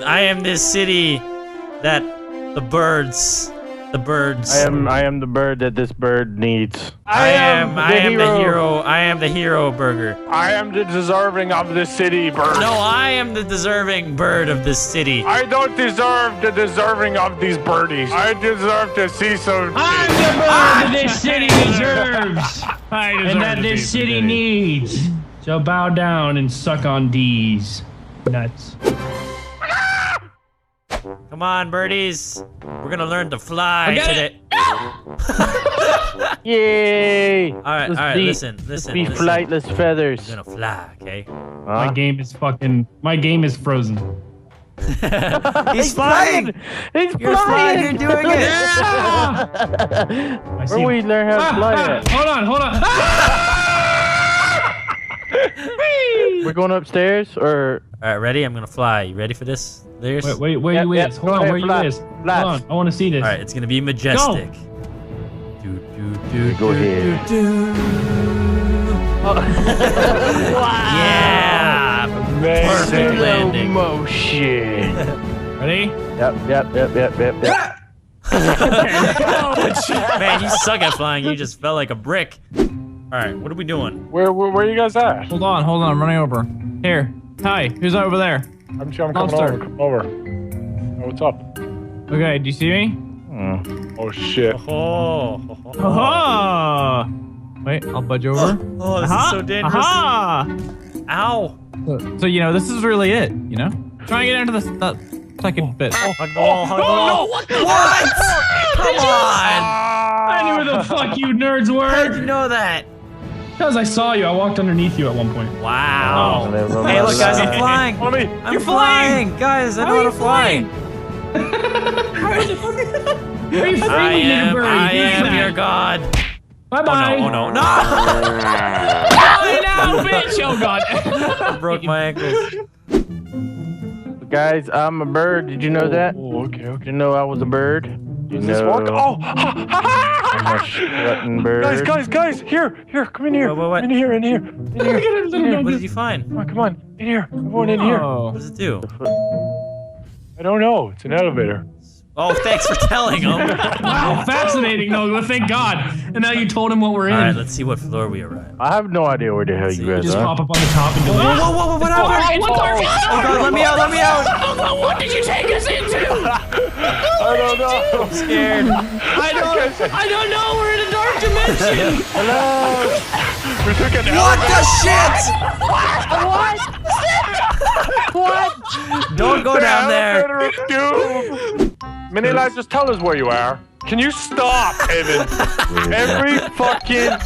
I am this city that the birds. I am the bird that this bird needs. I am the hero. I am the hero burger. I am the deserving of the city bird. No, I am the deserving bird of this city. I don't deserve the deserving of these birdies. I deserve to see some. I'm the bird that this city deserves. And that this city needs. So bow down and suck on D's nuts. Come on, birdies. We're gonna learn to fly today. Yay! All right, listen. Be flightless feathers. We're gonna fly, okay? My game is frozen. He's flying! He's You're flying! You're doing it! Yeah! Where we learn how to fly at? Hold on. We're going upstairs, or? All right, ready? I'm gonna fly. You ready for this? Wait, where you is? Hold on, where you is? Hold on, I want to see this. All right, it's gonna be majestic. Go ahead. Yeah! Perfect landing. Motion. Ready? Yep. Man, you suck at flying. You just fell like a brick. All right, what are we doing? Where you guys at? Hold on, I'm running over. Here, hi, who's over there? I'm coming over. Come over. Oh, what's up? Okay, do you see me? Oh shit. Oh. Wait, I'll budge over. Oh, this is so dangerous. Ow. So, this is really it, Try and get into the second bit. Hug the wall. What? Come on. I knew where the fuck you nerds were. How did you know that? Because I saw you. I walked underneath you at one point. Wow. Oh. Hey, look, guys, I'm flying. You're flying. Guys, I know how to fly. I am your god. Bye-bye. Oh, no. No, bitch. Oh, God. I broke my ankles. Guys, I'm a bird. Did you know that? Oh, okay. Did you know I was a bird? Does this work? Oh! I'm a strutting bird. Guys! Here! Come in here! What? In here! What did you find? Come on! In here! Everyone in here! What does it do? I don't know. It's an elevator. Oh, thanks for telling him. Wow, fascinating, Noah. Thank God. And now you told him what we're in. All right, let's see what floor we arrive. I have no idea where the hell you guys Just are. pop up on the top and go. Whoa, what happened? What's our Oh, God, let me out. What did you take us into? I don't know. I'm scared. I don't know. We're in a dark dimension. Hello? We took an What the shit? What? Don't go down there. Mini Lights, just tell us where you are. Can you stop, Evan? Every fucking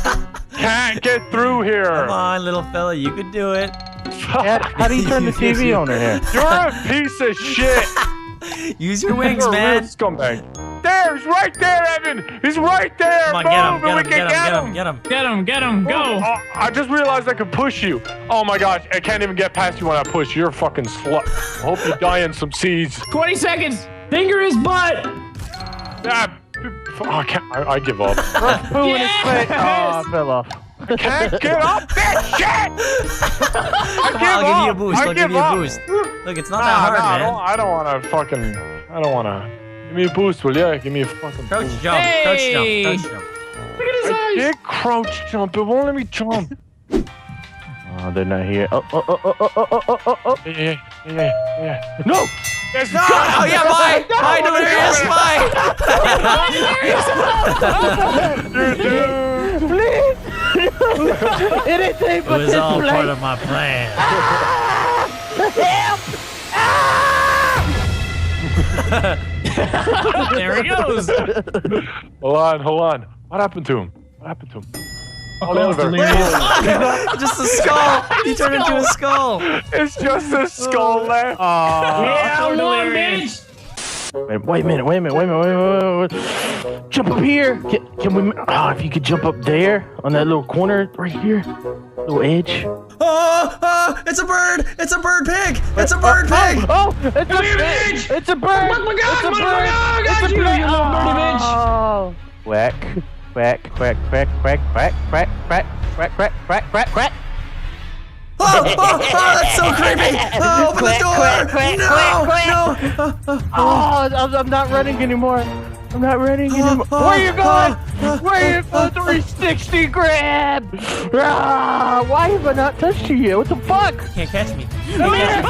can't get through here. Come on, little fella, you could do it. How do you turn the TV on in here? You're a piece of shit. Use your wings, You're a real man. scumbag. There, he's right there, Evan. He's right there. Come on, Move, get him. Get him, go. Oh, I just realized I could push you. Oh my gosh, I can't even get past you when I push. You're a fucking slut. I hope you die in some seeds. 20 seconds. Finger his butt. Ah, I can't. I give up. Poo in his face. Oh, I fell off. I can't get up this shit. I'll give you a boost. I'll give you a boost. Look, it's not that hard, man. I don't want to fucking. I don't want to. Give me a boost, will ya? Give me a fucking Crouch boost. jump. Hey. Crouch jump. Look at his I eyes. did crouch jump. It won't let me jump. Oh, they're not here. Oh. Yeah. No! There's No! Oh, yeah, bye! Bye, delirious! Bye! Please! Anything It but was this all place. part of my plan. Help! There he goes. Hold on. What happened to him? Oh, the elevator. Just a skull! He turned into a skull! It's just a skull left. Yeah, so one, delirious. bitch. Wait a minute. Jump up here. Can we? Oh, if you could jump up there on that little corner right here, little edge. Oh! It's a bird! It's a bird pig! It's a bird pig! Oh! It's a bird! It's a bird! Oh my God! It's a Oh my bird! God! It's a You bird! little birdie bitch. Oh! Quack! Quack! that's so creepy. Oh, open the door. No. Oh, I'm not running anymore. I'm not running anymore. Where you going? Where you going? 360 grab. Ah, why have I not touched you yet? What the fuck? Can't catch me. Come here.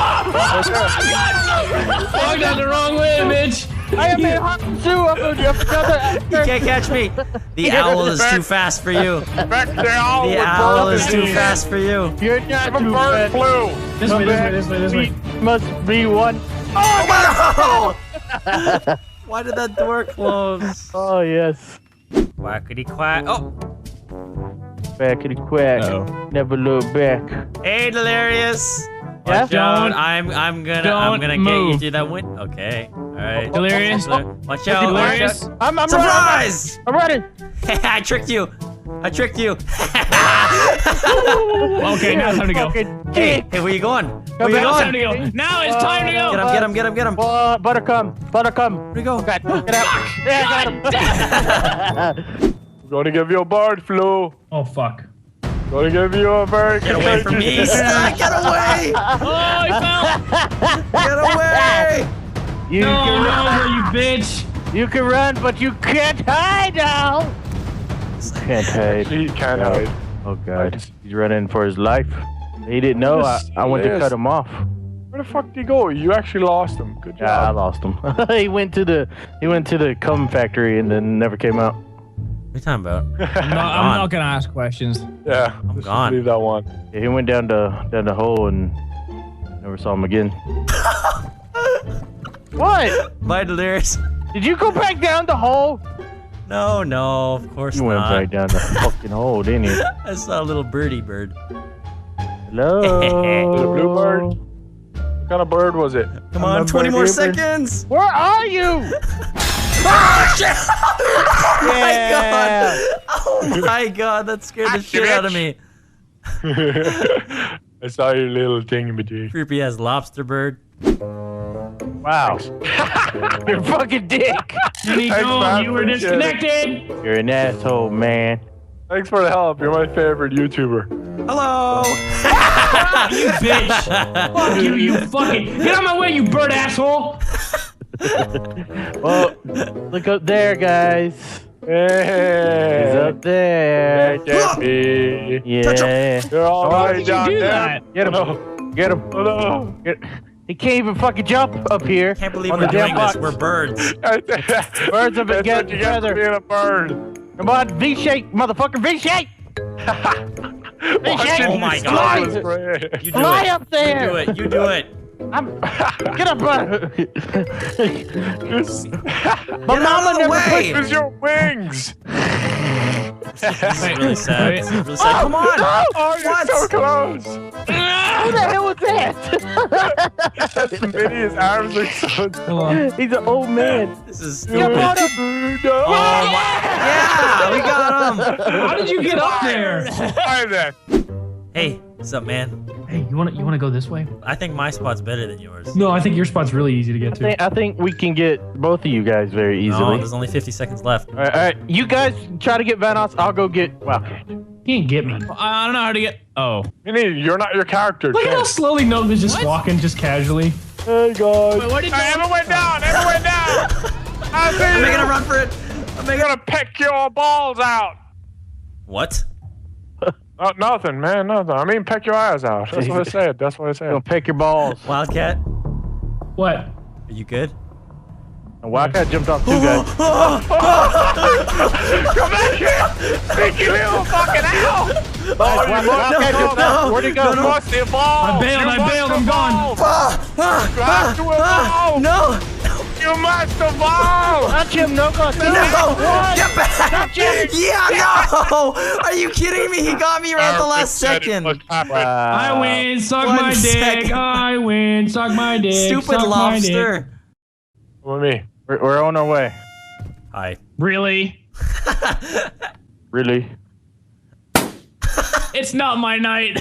Walked down the wrong way, bitch. I am in hot zoo. I'm going to You can't catch me. The owl is too fast for you. Back down. The owl is too fast for you. You're not I'm a too bird fast. flu. This way. Must be one. Oh, why did that door close? Oh, yes. Quackity quack. Oh, Backity quack. Uh-oh. Never look back. hey, Delirious. Yeah? Watch out. Don't- I'm gonna don't get move. you through that window. Okay. All right. Delirious. Watch out. Delirious. I'm running. Surprise! I'm running. I tricked you. I tricked you. Okay, now it's time to go. Fucking Hey, dick. where you going? Where you back. Now it's going? time to go. Now it's time to go. Get him. Buttercum. Where'd you go? God, get out. Yeah, I got him. I'm gonna give you a bird flu. Oh fuck. Gonna give you a very Get away from me. Get away. Oh, he fell. Get away. You No, can no, run. you bitch. You can run, but you can't hide now. Can't hide. He can't hide. Oh God, he's running for his life. He didn't know I went to Yes. cut him off. Where the fuck did he go? You actually lost him. Good Yeah, I job. lost him. he went to the cum factory and then never came out. What are you talking about? I'm not gonna ask questions. Yeah, I'm just gone. Leave that one. Yeah, he went down the hole and never saw him again. What? Bye, Delirious. Did you go back down the hole? No, of course You went not. back down the fucking hole, didn't you? I saw a little birdie bird. Hello. The blue bird? What kind of bird was it? Come on, 20 more seconds. Where are you? Oh, shit. Oh, my Yeah. God. Oh, my God. That scared the shit out of me. I saw your little thingamajig. Creepy ass lobster bird. Wow. You're a fucking dick. Nico, Thanks, man. you were disconnected. You're an asshole, man. Thanks for the help. You're my favorite YouTuber. Hello. You bitch. Fuck you, you fucking. Get out of my way, you bird asshole. Well, look up there, guys. He's Hey. up there. Get me. Yeah. You're all Why right did you down do there. that? Get him. Get him. Oh, no. He can't even fucking jump up here. Can't believe on we're the damn doing this. box. We're birds. Birds of it That's get what you get for together. being a bird. Come on, V-shape, motherfucker, V-shape. Watching Oh my you God. spray. You do Fly it. up there. You do it. Get up, bud. Just My mama the never way. use your wings. This is really sad. This is really sad. Come on. No! Oh, you're What? so close. Who the hell was that? That's Minnie, his arms are so Come on. He's an old man. This is Come stupid. on up. Oh my. Yeah, we got him. How did you get up there? Hi there. Hey, what's up, man? Hey, you wanna go this way? I think my spot's better than yours. No, I think your spot's really easy to get to. I think we can get both of you guys very No, easily. there's only 50 seconds left. All right, you guys try to get Vanoss. I'll go get Wildcat. You can't get me. I don't know how to get. Oh, Minnie, you're not your character. look at how Ken. slowly Note is just walking, just casually. Hey guys. What did Hey, Emma went down. Emma went down. I see I'm you. making a run for it. I'm gonna pick your balls out. What? Nothing, man. Nothing. I mean, peck your eyes out. That's what I said. That's what I Gonna said. pick your balls. Wildcat, What? are you good? And Wildcat jumped off two guys. Come back here, sneaky little fucking owl. Wildcat jumped off. Where'd he go? You must evolve. I bailed, You I must bailed, I'm gone. evolve. You have to evolve. No! You must evolve. Touch him, no go. No! Get back! Yeah, no! Are you kidding me? He got me right at the last second. I win, suck 1 my dick. second. I win, suck my dick. Stupid suck my dick. lobster. With me. We're on our way. Hi. Really? Really? It's not my night.